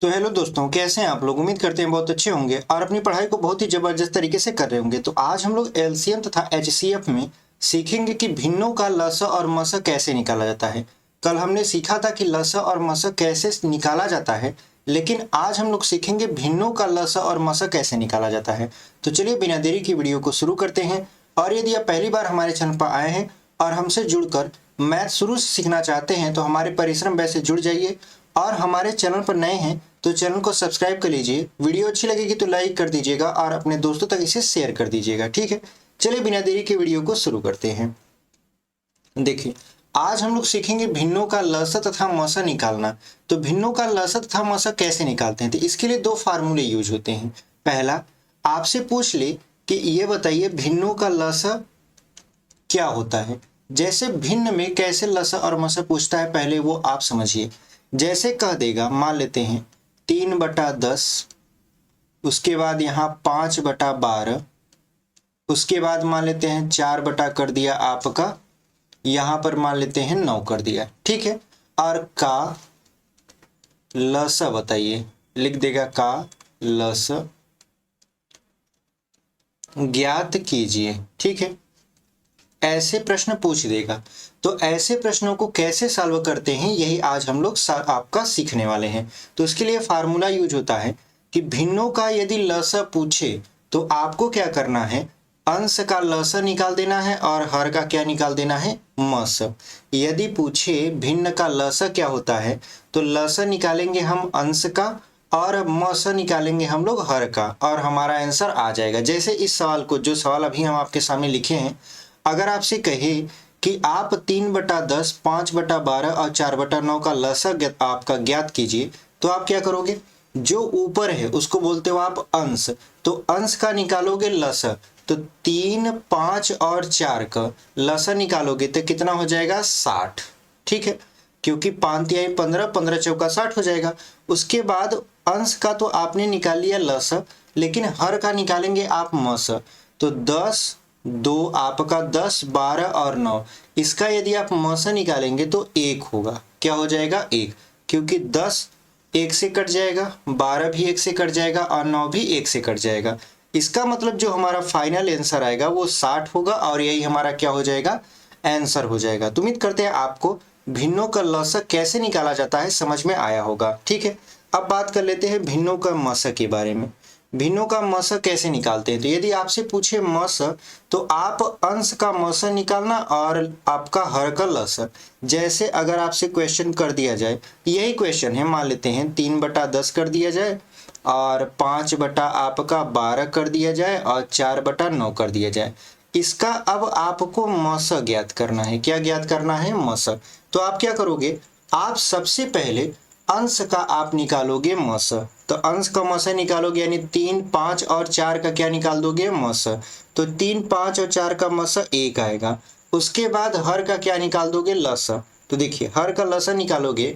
तो हेलो दोस्तों, कैसे हैं आप लोग। उम्मीद करते हैं बहुत अच्छे होंगे और अपनी पढ़ाई को बहुत ही जबरदस्त तरीके से कर रहे होंगे। तो आज हम लोग एलसीएम तथा एचसीएफ में सीखेंगे कि भिन्नों का लसा और मसा कैसे निकाला जाता है। कल हमने सीखा था कि लसा और मसा कैसे निकाला जाता है, लेकिन आज हम लोग सीखेंगे भिन्नों का लसा और मसा कैसे निकाला जाता है। तो चलिए बिना देरी की वीडियो को शुरू करते हैं। और यदि आप पहली बार हमारे चैनल पर आए हैं और हमसे जुड़कर मैथ शुरू से सीखना चाहते हैं तो हमारे परिश्रम बैच से जुड़ जाइए। और हमारे चैनल पर नए हैं तो चैनल को सब्सक्राइब कर लीजिए। वीडियो अच्छी लगेगी तो लाइक कर दीजिएगा और अपने दोस्तों तक इसे शेयर कर दीजिएगा, ठीक है। चलिए बिना देरी के वीडियो को शुरू करते हैं। देखिए, आज हम लोग सीखेंगे भिन्नों का लसा तथा मसा निकालना। तो भिन्नों का लसा तथा मसा कैसे निकालते हैं, तो इसके लिए दो फार्मूले यूज होते हैं। पहला, आपसे पूछ ले कि ये बताइए भिन्नों का लसा क्या होता है। जैसे भिन्न में कैसे लसा और मसा पूछता है, पहले वो आप समझिए। जैसे कह देगा, मान लेते हैं 3/10, उसके बाद यहाँ 5/12, उसके बाद मान लेते हैं 4 बटा कर दिया आपका, यहाँ पर मान लेते हैं 9 कर दिया, ठीक है। और का लसा बताइए, लिख देगा का लसा ज्ञात कीजिए, ठीक है। ऐसे प्रश्न पूछ देगा। तो ऐसे प्रश्नों को कैसे सॉल्व करते हैं, यही आज हम लोग आपका सीखने वाले हैं। तो इसके लिए फार्मूला यूज होता है कि भिन्नों का यदि लसा पूछे तो आपको क्या करना है, अंश का लसा निकाल देना है और हर का क्या निकाल देना है, मस। यदि पूछे भिन्न का लसा क्या होता है तो लसा निकालेंगे हम अंश का और मस निकालेंगे हम लोग हर का, और हमारा आंसर आ जाएगा। जैसे इस सवाल को, जो सवाल अभी हम आपके सामने लिखे हैं, अगर आपसे कहे कि आप 3/10, 5/12 और 4/9 का लसा आपका ज्ञात कीजिए, तो आप क्या करोगे, जो ऊपर है उसको बोलते हो आप अंश। तो अंश का निकालोगे लसा, तो 3, 5 और 4 का लसा निकालोगे तो कितना हो जाएगा, 60, ठीक है। क्योंकि 5 तिहाई 15, 15 चौका 60 हो जाएगा। उसके बाद अंश का तो आपने निकाल लिया लसा, लेकिन हर का निकालेंगे आप मस। तो 10, 2 आपका 10, 12 और 9, इसका यदि आप मसा निकालेंगे तो 1 होगा। क्या हो जाएगा, 1, क्योंकि 10 1 से कट जाएगा, 12 भी 1 से कट जाएगा और 9 भी 1 से कट जाएगा। इसका मतलब जो हमारा फाइनल आंसर आएगा वो 60 होगा और यही हमारा क्या हो जाएगा, आंसर हो जाएगा। तो उम्मीद करते हैं आपको भिन्नों का लसा कैसे निकाला जाता है समझ में आया होगा, ठीक है। अब बात कर लेते हैं भिन्नों का मसा के बारे में। भिन्नों का मसा कैसे निकालते हैं, तो यदि आपसे पूछे मसा तो आप अंश का मसा निकालना और आपका हर का लसा। जैसे अगर आपसे क्वेश्चन कर दिया जाए, यही क्वेश्चन है, मान लेते हैं 3/10 कर दिया जाए और 5/12 कर दिया जाए और 4/9 कर दिया जाए। इसका अब आपको मसा ज्ञात करना है। क्या ज्ञात करना है, मसा। तो आप क्या करोगे, आप सबसे पहले अंश का आप निकालोगे मसा। तो अंश का मसा निकालोगे यानी 3, 5 और 4 का क्या निकाल दोगे, मसा। तो 3, 5 और 4 का मसा 1 आएगा। उसके बाद हर का क्या निकाल दोगे, लसा। तो देखिए, हर का लसा निकालोगे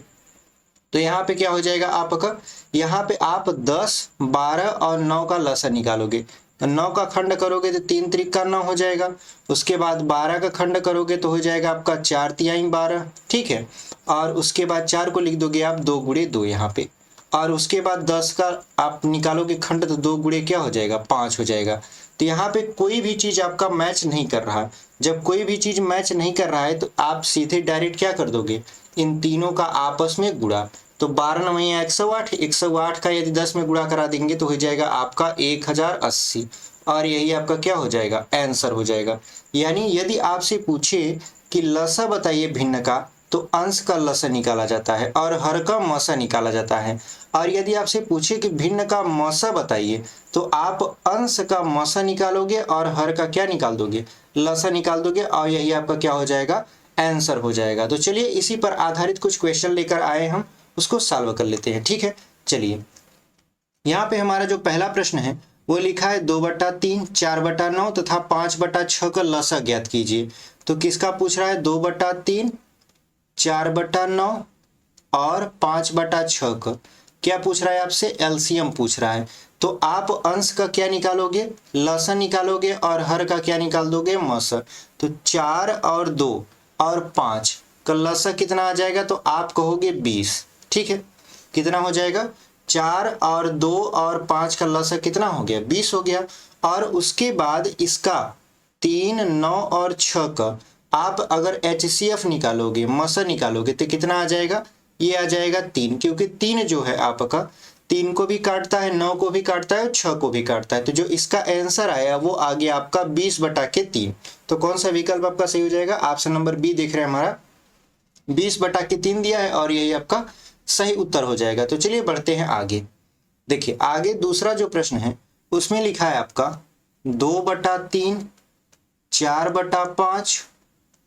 तो यहाँ पे क्या हो जाएगा आपका, यहाँ पे आप 10, 12 और 9 का लसा निकालोगे। तो 9 का खंड करोगे तो 3 त्रिक का 9 हो जाएगा। उसके बाद 12 का खंड करोगे तो हो जाएगा आपका 4 तिहाई 12, ठीक है। और उसके बाद 4 को लिख दोगे आप 2 गुणे 2 यहाँ पे। और उसके बाद 10 का आप निकालोगे खंड तो 2 गुणे क्या हो जाएगा, 5 हो जाएगा। तो यहाँ पे कोई भी चीज आपका मैच नहीं कर रहा। जब कोई भी चीज मैच नहीं कर रहा है तो आप सीधे डायरेक्ट क्या कर दोगे, इन तीनों का आपस में गुणा। तो 12 9 108, 108 का यदि 10 में गुणा करा देंगे तो हो जाएगा आपका 1080, और यही आपका क्या हो जाएगा, आंसर हो जाएगा। यानी यदि आपसे पूछे कि लसा बताइए भिन्न का, तो अंश का लसा निकाला जाता है और हर का मसा निकाला जाता है। और यदि आपसे पूछे कि भिन्न का मसा बताइए तो आप अंश का मसा निकालोगे और हर का क्या निकाल दोगे, लसा निकाल दोगे, और यही आपका क्या हो जाएगा, आंसर हो जाएगा। तो चलिए इसी पर आधारित कुछ क्वेश्चन लेकर आए, हम उसको सॉल्व कर लेते हैं, ठीक है। चलिए, यहाँ पे हमारा जो पहला प्रश्न है वो लिखा है 2/3, 4/9 तथा 5/6 का लसा ज्ञात कीजिए। तो किसका पूछ रहा है, 2/3, 4/9 और 5/6 का क्या पूछ रहा है आपसे, एलसीएम पूछ रहा है। तो आप अंश का क्या निकालोगे, लसा निकालोगे और हर का क्या निकाल दोगे, मसा। तो 4 और 2 और 5 का लसा कितना आ जाएगा, तो आप कहोगे 20, ठीक है। कितना हो जाएगा, 4 और 2 और 5 का लसा कितना हो गया, 20 हो गया। और उसके बाद इसका 3, 9 और 6 का आप अगर HCF निकालोगे, मसा निकालोगे तो कितना आ जाएगा, ये आ जाएगा 3, क्योंकि 3 जो है आपका 3 को भी काटता है, 9 को भी काटता है और 6 को भी काटता है। तो जो इसका आंसर आया वो आ गया आपका 20/3। तो कौन सा विकल्प आपका सही हो जाएगा, ऑप्शन नंबर बी देख रहे हैं हमारा 20/3 दिया है और यही आपका सही उत्तर हो जाएगा। तो चलिए बढ़ते हैं आगे। देखिए आगे दूसरा जो प्रश्न है उसमें लिखा है आपका 2/3, 4/5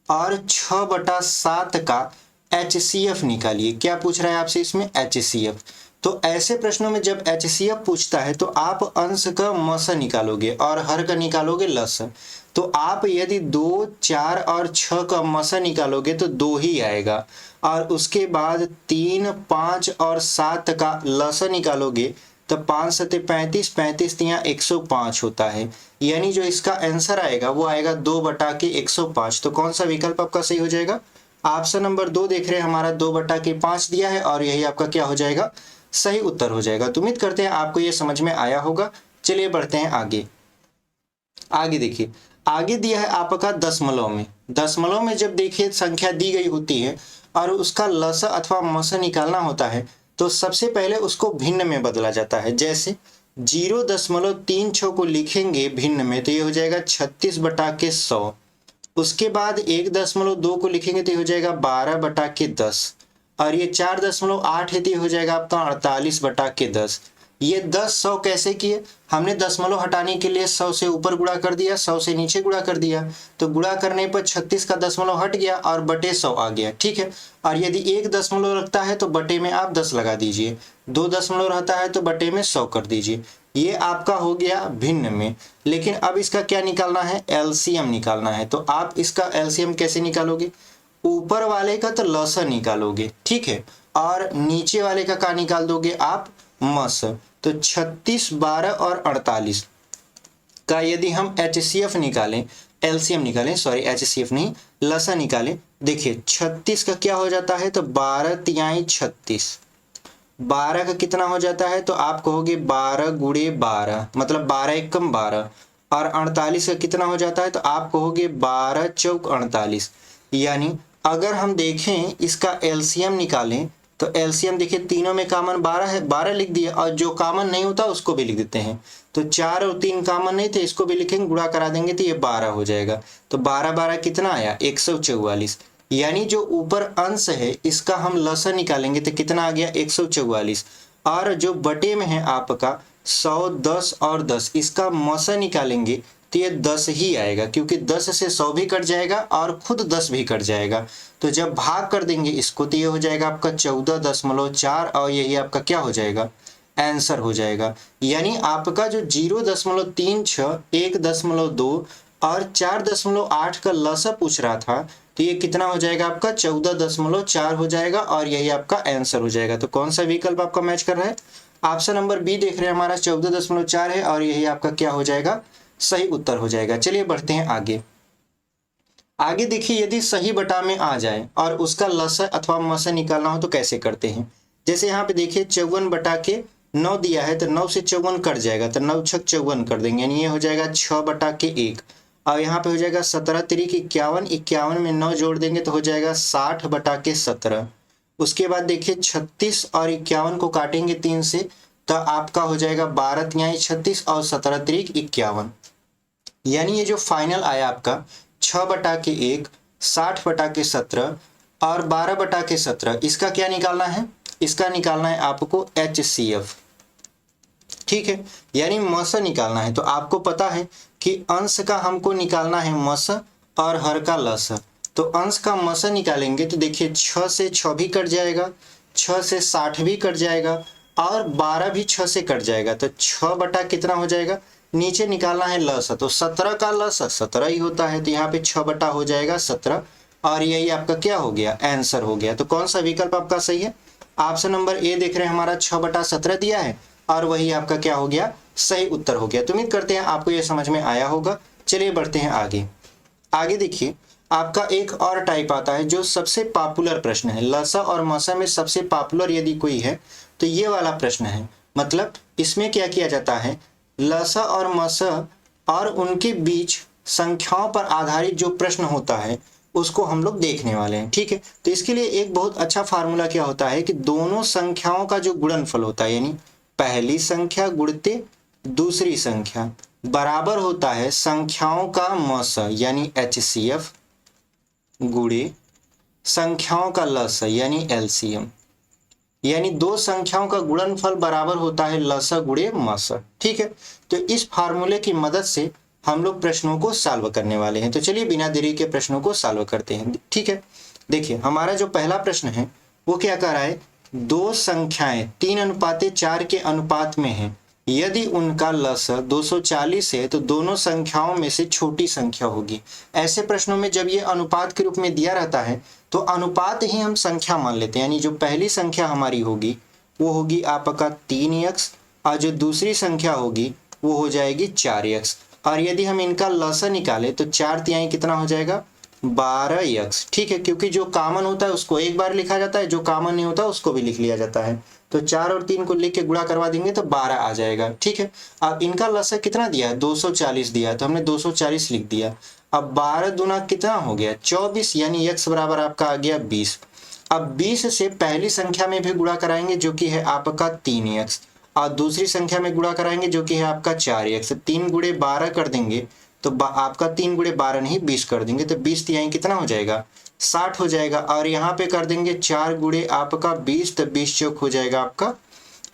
और 6/7 का HCF निकालिए। क्या पूछ रहा है आपसे इसमें, HCF। तो ऐसे प्रश्नों में जब HCF पूछता है तो आप अंश का मस निकालोगे और हर का निकालोगे लस। तो आप यदि 2, 4 और 6 का मस निकालोगे तो 2 ही आएगा, और उसके बाद 3, 5 और 7 का लस निकालोगे तो 5 7 35, 35 यहाँ 105 होता है। यानी जो इसका आंसर आएगा वो आएगा 2/105। तो कौन सा विकल्प आपका सही हो जाएगा, ऑप्शन नंबर 2 देख रहे हैं हमारा 2/5 दिया है और यही आपका क्या हो जाएगा, सही उत्तर हो जाएगा। तो उम्मीद करते हैं आपको ये समझ में आया होगा। चलिए बढ़ते हैं आगे। आगे देखिए, आगे दिया है आपका दशमलव में। दशमलव में जब देखिए संख्या दी गई होती है और उसका लसा अथवा मसा निकालना होता है तो सबसे पहले उसको भिन्न में बदला जाता है। जैसे 0.36 को लिखेंगे भिन्न में तो ये हो जाएगा 36/100। उसके बाद 1.2 को लिखेंगे तो ये हो जाएगा 12/10, और ये 4.8 है तो ये हो जाएगा आपका 48/10। ये 10 100 कैसे किए, हमने दशमलव हटाने के लिए 100 से ऊपर गुणा कर दिया, 100 से नीचे गुणा कर दिया। तो गुणा करने पर 36 का दशमलव हट गया और बटे 100 आ गया, ठीक है। और यदि 1 दशमलव रखता है तो बटे में आप 10 लगा दीजिए, 2 दशमलव रहता है तो बटे में 100 कर दीजिए। ये आपका हो गया भिन्न में। लेकिन अब इसका क्या निकालना है, LCM निकालना है। तो आप इसका LCM कैसे निकालोगे, ऊपर वाले का तो लसा निकालोगे, ठीक है, और नीचे वाले का क्या निकाल दोगे आप, मस। तो 36, 12 और 48 का यदि हम HCF निकालें, LCM निकालें, सॉरी HCF नहीं, लसा निकालें। देखिए 36 का क्या हो जाता है तो 12 तिहाई 36, 12 का कितना हो जाता है तो आप कहोगे 12 गुणे 12 मतलब 12 एकम 12, और 48 का कितना हो जाता है तो आप कहोगे 12 चौक 48। यानी अगर हम देखें इसका LCM निकालें तो LCM देखिए तीनों में कॉमन 12 है, 12 लिख दिया, और जो कॉमन नहीं होता उसको भी लिख देते हैं। तो 4 और 3 कॉमन नहीं थे, इसको भी लिखेंगे, गुणा करा देंगे तो ये 12 हो जाएगा। तो 12 12 कितना आया 144। यानी जो ऊपर अंश है इसका हम लसा निकालेंगे तो कितना आ गया 144, और जो बटे में है आपका 100, 10 और 10 इसका मसा निकालेंगे तो ये 10 ही आएगा, क्योंकि 10 से 100 भी कट जाएगा और खुद 10 भी कट जाएगा। तो जब भाग कर देंगे इसको तो ये हो जाएगा आपका 14.4, और यही आपका क्या हो जाएगा, आंसर हो जाएगा। यानी आपका जो 0.36, 1.2 और 4.8 का लसा पूछ रहा था तो ये कितना हो जाएगा आपका 14.4 हो जाएगा, और यही आपका आंसर हो जाएगा। तो कौन सा विकल्प आपका मैच कर रहा है, ऑप्शन नंबर बी देख रहे हैं हमारा 14.4 है, और यही आपका क्या हो जाएगा, सही उत्तर हो जाएगा। चलिए बढ़ते हैं आगे। आगे देखिए, यदि सही बटा में आ जाए और उसका लसा अथवा मसा निकालना हो तो कैसे करते हैं। जैसे यहाँ पे देखिए 54/9 दिया है तो 9 से 54 कट जाएगा तो 9 छक 54 कर देंगे, यानी ये हो जाएगा 6/1। और यहाँ पे हो जाएगा 17 तिरिक 51, 51 में 9 जोड़ देंगे तो हो जाएगा 60/17। उसके बाद देखिए 36 और 51 को काटेंगे 3 से तो आपका हो जाएगा 12 तिहाई 36 और 17 तिरिक 51। यानी ये जो फाइनल आया आपका 6/1, 60/17 और 12/17, इसका क्या निकालना है, इसका निकालना है आपको HCF, ठीक है, यानी मस निकालना है। तो आपको पता है कि अंश का हमको निकालना है मस और हर का लस। तो अंश का मस निकालेंगे तो देखिए 6 से 6 भी कट जाएगा, 6 से 60 भी कट जाएगा, और 12 भी 6 से कट जाएगा। तो 6 बटा कितना हो जाएगा, नीचे निकालना है लस, तो 17 का लस 17 ही होता है, तो यहाँ पे 6 बटा हो जाएगा 17, और यही आपका क्या हो गया, आंसर हो गया। तो कौन सा विकल्प आपका सही है, ऑप्शन नंबर ए देख रहे हैं हमारा 6/17 दिया है, और वही आपका क्या हो गया, सही उत्तर हो गया। तो उम्मीद करते हैं आपको ये समझ में आया होगा। चलिए बढ़ते हैं आगे। आगे देखिए आपका एक और टाइप आता है जो सबसे पॉपुलर प्रश्न है, लसा और मसा में सबसे पॉपुलर यदि कोई है तो ये वाला प्रश्न है। मतलब इसमें क्या किया जाता है, लस और मस और उनके बीच संख्याओं पर आधारित जो प्रश्न होता है उसको हम लोग देखने वाले हैं। ठीक है, तो इसके लिए एक बहुत अच्छा फार्मूला क्या होता है कि दोनों संख्याओं का जो गुणनफल होता है, यानी पहली संख्या गुणित दूसरी संख्या बराबर होता है संख्याओं का मस यानी HCF गुणे संख्याओं का लस यानी LCM, यानी दो संख्याओं का गुणनफल बराबर होता है लस गुणे मस। ठीक है, तो इस फार्मूले की मदद से हम लोग प्रश्नों को सॉल्व करने वाले हैं। तो चलिए बिना देरी के प्रश्नों को सॉल्व करते हैं। ठीक है, देखिए हमारा जो पहला प्रश्न है वो क्या कर रहा है, दो संख्याएं 3:4 के अनुपात में हैं, यदि उनका लस 240 है तो दोनों संख्याओं में से छोटी संख्या होगी। ऐसे प्रश्नों में जब ये अनुपात के रूप में दिया रहता है तो अनुपात ही हम संख्या मान लेते हैं, यानी जो पहली संख्या हमारी होगी वो होगी आपका 3x और जो दूसरी संख्या होगी वो हो जाएगी 4x, और यदि हम इनका लस निकालें तो 4 तिहाई कितना हो जाएगा, 12x। ठीक है, क्योंकि जो कॉमन होता है उसको एक बार लिखा जाता है, जो कॉमन नहीं होता उसको भी लिख लिया जाता है। तो 4 और 3 को लिख के गुणा करवा देंगे तो 12 आ जाएगा। ठीक है, अब इनका लस कितना दिया है, 240 दिया है, तो हमने 240 लिख दिया। अब 12 दूना कितना हो गया, 24, यानी x बराबर आपका आ गया 20। अब 20 से पहली संख्या में भी गुणा कराएंगे जो कि है आपका 3x, और दूसरी संख्या में गुणा कराएंगे जो कि है आपका 4x। 3 गुणे 12 कर देंगे तो आपका 3 गुणे 12 नहीं 20 कर देंगे, तो 20 तिहाई कितना हो जाएगा, 60 हो जाएगा। और यहाँ पे कर देंगे 4 गुणे आपका 20, तो 20 चौक हो जाएगा आपका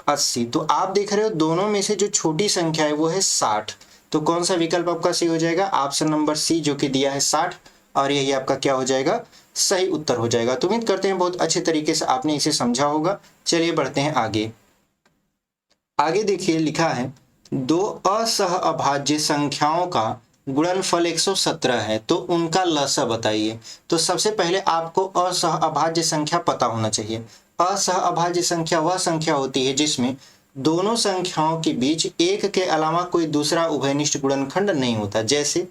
80। तो आप देख रहे हो दोनों में से जो छोटी संख्या है वो है 60, तो कौन सा विकल्प आपका सही हो जाएगा, ऑप्शन नंबर सी जो कि दिया है 60, और यही आपका क्या हो जाएगा, सही उत्तर हो जाएगा। तो उम्मीद करते हैं बहुत अच्छे तरीके से आपने इसे समझा होगा। चलिए बढ़ते हैं आगे। आगे देखिए लिखा है दो असहअभाज्य संख्याओं का गुणनफल 117 है तो उनका लस बताइए। तो सबसे पहले आपको असहअभाज्य संख्या पता होना चाहिए। असहअभाज्य संख्या वह संख्या होती है जिसमें दोनों संख्याओं के बीच एक के अलावा कोई दूसरा उभयनिष्ठ गुणनखंड नहीं होता। जैसे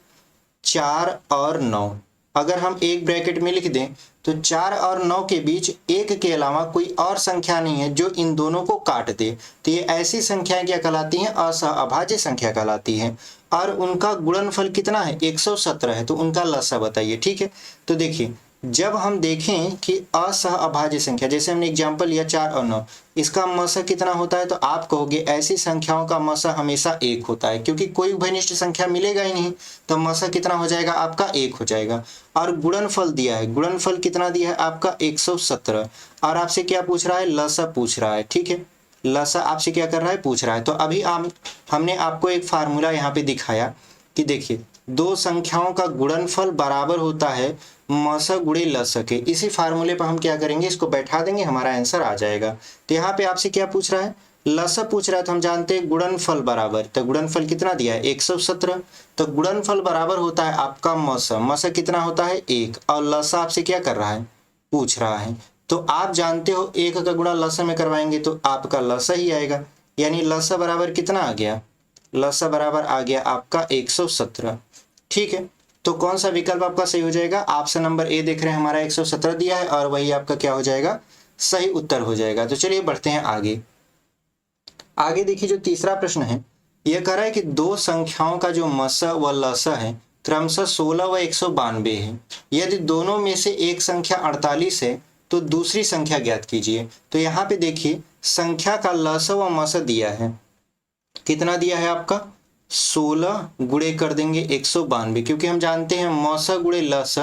4 और 9, अगर हम एक ब्रैकेट में लिख दें तो 4 और 9 के बीच एक के अलावा कोई और संख्या नहीं है जो इन दोनों को काट दे, तो ये ऐसी संख्याएं क्या कहलाती हैं, असहअभाज्य संख्या कहलाती हैं। और उनका गुणनफल कितना है, 117 है, तो उनका लसा बताइए। ठीक है, तो देखिए जब हम देखें कि असहअभाज्य संख्या, जैसे हमने एग्जाम्पल लिया 4 और 9, इसका मस कितना होता है, तो आप कहोगे ऐसी संख्याओं का मस हमेशा 1 होता है, क्योंकि कोई उभयनिष्ठ संख्या मिलेगा ही नहीं, तो मस कितना हो जाएगा आपका 1 हो जाएगा। और गुणनफल दिया है, गुणनफल कितना दिया है आपका 117, और आपसे क्या पूछ रहा है, लसा पूछ रहा है। ठीक है, लसा आपसे क्या कर रहा है, पूछ रहा है। तो अभी हमने आपको एक फार्मूला यहाँ पे दिखाया कि देखिए दो संख्याओं का गुणनफल बराबर होता है मस गुणे लस के। इसी फार्मूले पर हम क्या करेंगे, इसको बैठा देंगे, हमारा आंसर आ जाएगा। तो यहाँ पे आपसे क्या पूछ रहा है, लस पूछ रहा है, तो हम जानते हैं गुणनफल बराबर, तो गुणनफल कितना दिया है 117, तो गुणनफल बराबर होता है आपका मस, मस कितना होता है 1, और लस आपसे क्या कर रहा है, पूछ रहा है। तो आप जानते हो 1 का गुणा लस में करवाएंगे तो आपका लस ही आएगा, यानी लस बराबर कितना आ गया, लस बराबर आ गया आपका 117। ठीक है, तो कौन सा विकल्प आपका सही हो जाएगा, ऑप्शन नंबर ए देख रहे हैं, हमारा 117 दिया है और वही आपका क्या हो जाएगा, सही उत्तर हो जाएगा। तो चलिए बढ़ते हैं आगे। आगे देखिए जो तीसरा प्रश्न है यह कह रहा है कि दो संख्याओं का जो मस व लस है क्रमशः 16 व 192 है। यदि दोनों में से एक संख्या 48 है तो दूसरी संख्या ज्ञात कीजिए। तो यहाँ पे देखिए संख्या का लस व मस दिया है, कितना दिया है आपका 16 गुणे कर देंगे 192, क्योंकि हम जानते हैं मस गुणे लस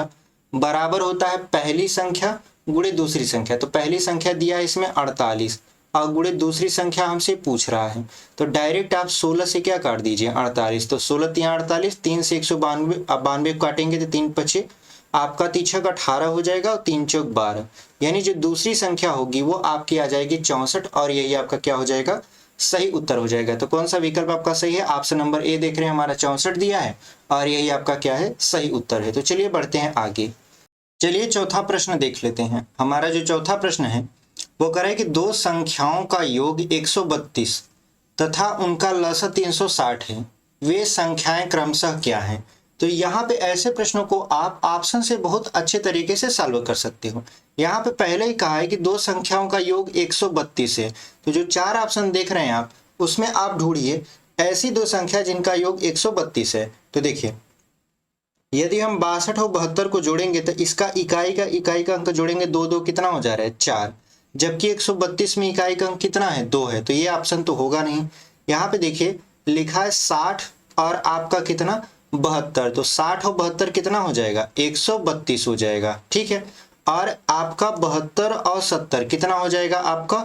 बराबर होता है पहली संख्या गुणे दूसरी संख्या। तो पहली संख्या दिया है इसमें 48 और गुणे दूसरी संख्या हमसे पूछ रहा है, तो डायरेक्ट आप 16 से क्या काट दीजिए 48, तो 16 तिहां 48, 3 से 192, अब 92 काटेंगे तो 3 पचे आपका 3 छक 18 हो जाएगा और 3 चौक 12, यानी जो दूसरी संख्या होगी वो आपकी आ जाएगी 64, और यही आपका क्या हो जाएगा, सही उत्तर हो जाएगा। तो कौन सा विकल्प आपका सही है, ऑप्शन नंबर ए देख रहे हैं, हमारा 64 दिया है और यही आपका क्या है, सही उत्तर है। तो चलिए बढ़ते हैं आगे। चलिए चौथा प्रश्न देख लेते हैं। हमारा जो चौथा प्रश्न है वो कह रहा है कि दो संख्याओं का योग 132 तथा उनका लस 360 है, वे संख्याएं क्रमशः क्या हैं। तो यहाँ पे ऐसे प्रश्नों को आप ऑप्शन से बहुत अच्छे तरीके से सॉल्व कर सकते हो। यहाँ पे पहले ही कहा है कि दो संख्याओं का योग 132 है, तो जो 4 ऑप्शन देख रहे हैं आप, उसमें आप ढूंढिए ऐसी दो संख्या जिनका योग 132 है। तो देखिए, यदि हम 62 और 72 को जोड़ेंगे तो इसका इकाई का अंक जोड़ेंगे 2 2 कितना हो जा रहा है 4, जबकि 132 में इकाई का अंक कितना है 2 है, तो ये ऑप्शन तो होगा नहीं। यहाँ पे देखिए लिखा है 60 और आपका कितना 72, तो 60 और 72 कितना हो जाएगा 132 हो जाएगा, ठीक है। और आपका 72 और 70 कितना हो जाएगा आपका,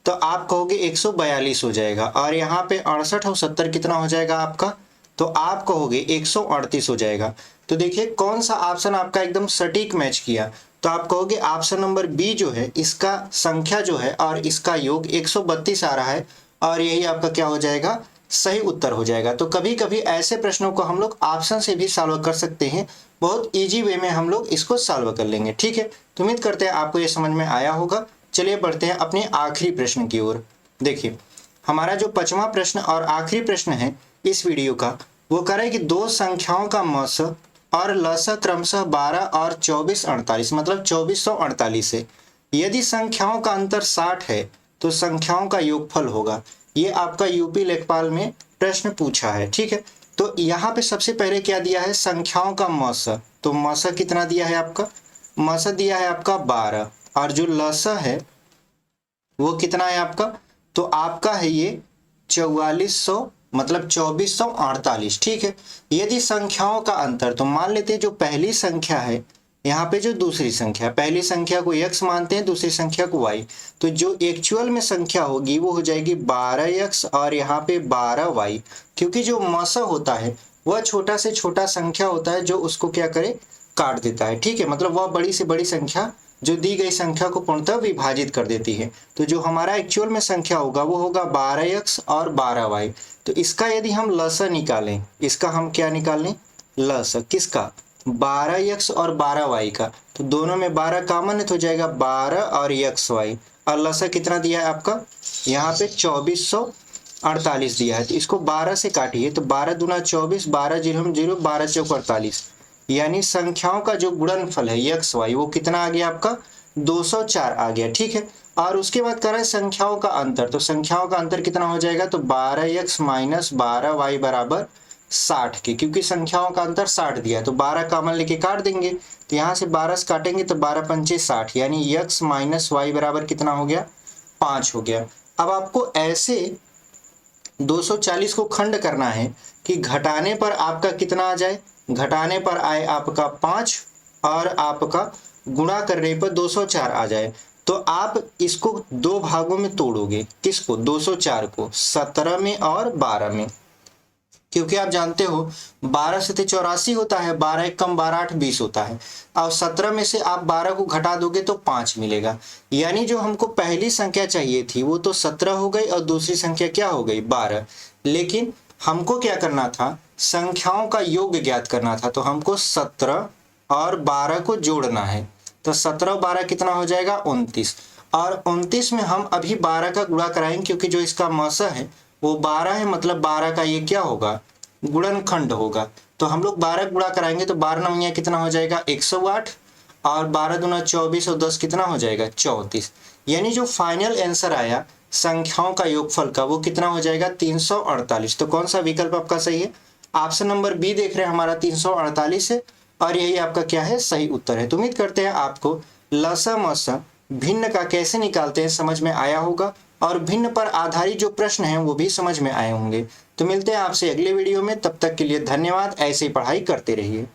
तो आप कहोगे 142 हो जाएगा। और यहाँ पे 68 और 70 कितना हो जाएगा आपका, तो आप कहोगे 138 हो जाएगा। तो देखिए कौन सा ऑप्शन आपका एकदम सटीक मैच किया, तो आप कहोगे ऑप्शन नंबर बी जो है, इसका संख्या जो है और इसका योग 132 आ रहा है, और यही आपका क्या हो जाएगा सही उत्तर हो जाएगा। तो कभी कभी ऐसे प्रश्नों को हम लोग ऑप्शन से भी सॉल्व कर सकते हैं, बहुत इजी वे में हम लोग इसको सॉल्व कर लेंगे, ठीक है। तो उम्मीद करते हैं आपको ये समझ में आया होगा। चलिए बढ़ते हैं अपने आखिरी प्रश्न की ओर। देखिए हमारा जो 5वां प्रश्न और आखिरी प्रश्न है इस वीडियो का, वो कह रहा है कि दो संख्याओं का मस और लस क्रमशः 12 और 2448, मतलब 2448 है। यदि संख्याओं का अंतर 60 है तो संख्याओं का योगफल होगा। ये आपका यूपी लेखपाल में प्रश्न पूछा है, ठीक है। तो यहाँ पे सबसे पहले क्या दिया है, संख्याओं का मस, तो मस कितना दिया है आपका, मस दिया है आपका 12, और जो लस है वो कितना है आपका, तो आपका है ये 4400, मतलब 2448, ठीक है। यदि संख्याओं का अंतर, तो मान लेते हैं जो पहली संख्या है, यहाँ पे जो दूसरी संख्या, पहली संख्या को x मानते हैं, दूसरी संख्या को y, तो जो एक्चुअल में संख्या होगी वो हो जाएगी 12x और यहाँ पे 12y, क्योंकि जो मस होता है वह छोटा से छोटा संख्या होता है जो उसको क्या करे काट देता है, ठीक है। मतलब वह बड़ी से बड़ी संख्या जो दी गई संख्या को पूर्णतः विभाजित कर देती है। तो जो हमारा एक्चुअल में संख्या होगा वो होगा 12x और 12y। तो इसका यदि हम लसा निकालें, इसका हम क्या निकाल लें लसा, किसका 12x और 12y का, तो दोनों में 12 कॉमन है तो हो जाएगा 12 और xy, और लसा कितना दिया है आपका, यहाँ पे 2448 दिया है। तो इसको 12 से काटिए, तो 12 दूना 24, 12 0 0, 12 चौक 48, यानी संख्याओं का जो गुणनफल है xy वो कितना आ गया आपका 204 आ गया, ठीक है। और उसके बाद करें संख्याओं का अंतर, तो संख्याओं का अंतर कितना हो जाएगा, तो 12x माइनस 12y बराबर 60 के, क्योंकि संख्याओं का अंतर 60 दिया है तो 12 कॉमन लेके काट देंगे, तो यहाँ से 12 से काटेंगे तो 12 पंचे 60, यानी x माइनस वाई बराबर कितना हो गया 5 हो गया। अब आपको ऐसे 240 को खंड करना है कि घटाने पर आपका कितना आ जाए, घटाने पर आए आपका 5 और आपका गुणा करने पर 204 आ जाए। तो आप इसको दो भागों में तोड़ोगे, किसको 204 को, 17 में और 12 में, क्योंकि आप जानते हो 12 से तो 84 होता है, 12 एक कम 12 8 20 होता है, और 17 में से आप 12 को घटा दोगे तो 5 मिलेगा। यानी जो हमको पहली संख्या चाहिए थी वो तो 17 हो गई और दूसरी संख्या क्या हो गई 12, लेकिन हमको क्या करना था, संख्याओं का योग ज्ञात करना था। तो हमको 17 और 12 को जोड़ना है, तो 17 और 12 कितना हो जाएगा 29, और 29 में हम अभी 12 का गुणा कराएंगे, क्योंकि जो इसका मसा है वो 12 है, मतलब 12 का ये क्या होगा गुणनखंड होगा। तो हम लोग 12 गुणा कराएंगे तो 12 9 कितना हो जाएगा 108, और 12 दूना 24 और 10 कितना हो जाएगा 34, यानी जो फाइनल आंसर आया संख्याओं का योगफल का वो कितना हो जाएगा 348। तो कौन सा विकल्प आपका सही है, ऑप्शन नंबर बी देख रहे हैं हमारा 348 है, और यही आपका क्या है सही उत्तर है। तो उम्मीद करते हैं आपको लसा मसा भिन्न का कैसे निकालते हैं समझ में आया होगा, और भिन्न पर आधारित जो प्रश्न हैं वो भी समझ में आए होंगे। तो मिलते हैं आपसे अगले वीडियो में, तब तक के लिए धन्यवाद। ऐसे ही पढ़ाई करते रहिए।